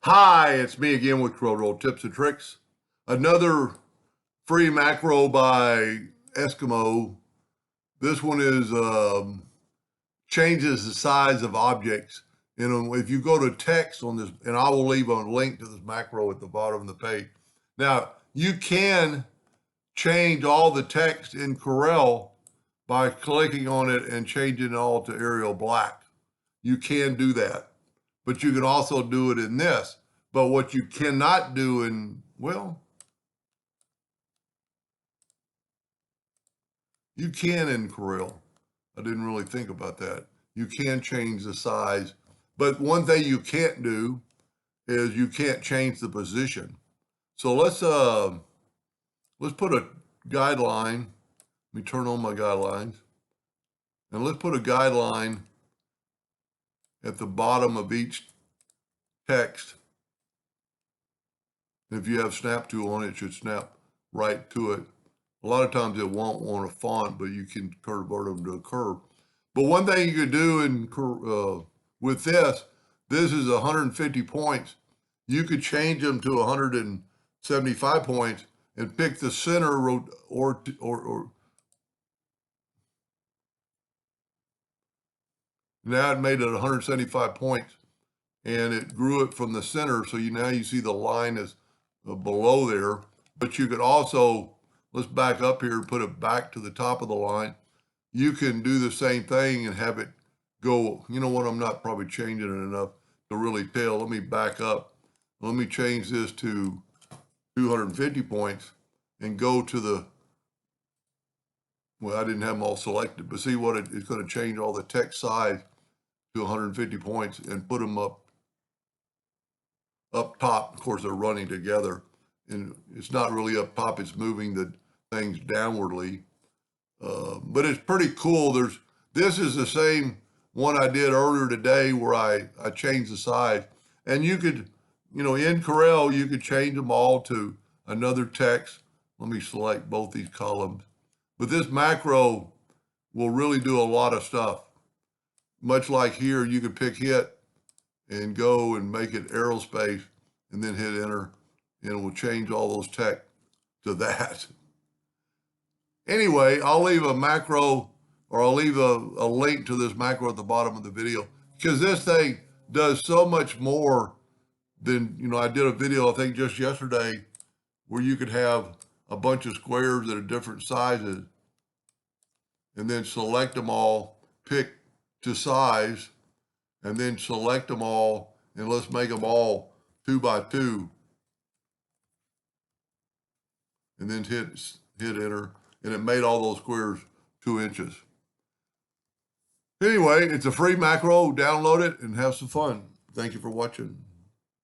Hi, it's me again with Corel Tips and Tricks. Another free macro by Eskimo. This one is changes the size of objects. If you go to text on this, and I will leave a link to this macro at the bottom of the page. Now, you can change all the text in Corel by clicking on it and changing it all to Arial black. You can do that, but you can also do it in this. But what you cannot do you can in Corel. I didn't really think about that. You can change the size, but one thing you can't do is you can't change the position. So let's put a guideline. Let me turn on my guidelines, and let's put a guideline at the bottom of each text. If you have snap tool on it, it should snap right to it. A lot of times it won't want a font, but you can convert them to a curve. But one thing you could do with this is 150 points. You could change them to 175 points and pick the center or now it made it 175 points, and it grew it from the center. So now you see the line is below there, but you could also, let's back up here and put it back to the top of the line. You can do the same thing and have it go, you know what, I'm not probably changing it enough to really tell. Let me back up. Let me change this to 250 points and go to the, well, I didn't have them all selected, but see what it's going to change all the text size to 150 points and put them up top. Of course, they're running together, and it's not really up top. It's moving the things downwardly. But it's pretty cool. This is the same one I did earlier today where I changed the size. And you could, in Corel, you could change them all to another text. Let me select both these columns. But this macro will really do a lot of stuff. Much like here, you could pick hit and go and make it aerospace and then hit enter, and it will change all those text to that. Anyway, I'll leave a macro, or I'll leave a link to this macro at the bottom of the video, because this thing does so much more than, I did a video, I think just yesterday, where you could have a bunch of squares that are different sizes and then select them all, pick to size, and then select them all, and let's make them all 2 by 2, and then hit enter, and it made all those squares 2 inches. Anyway, it's a free macro. Download it and have some fun. Thank you for watching.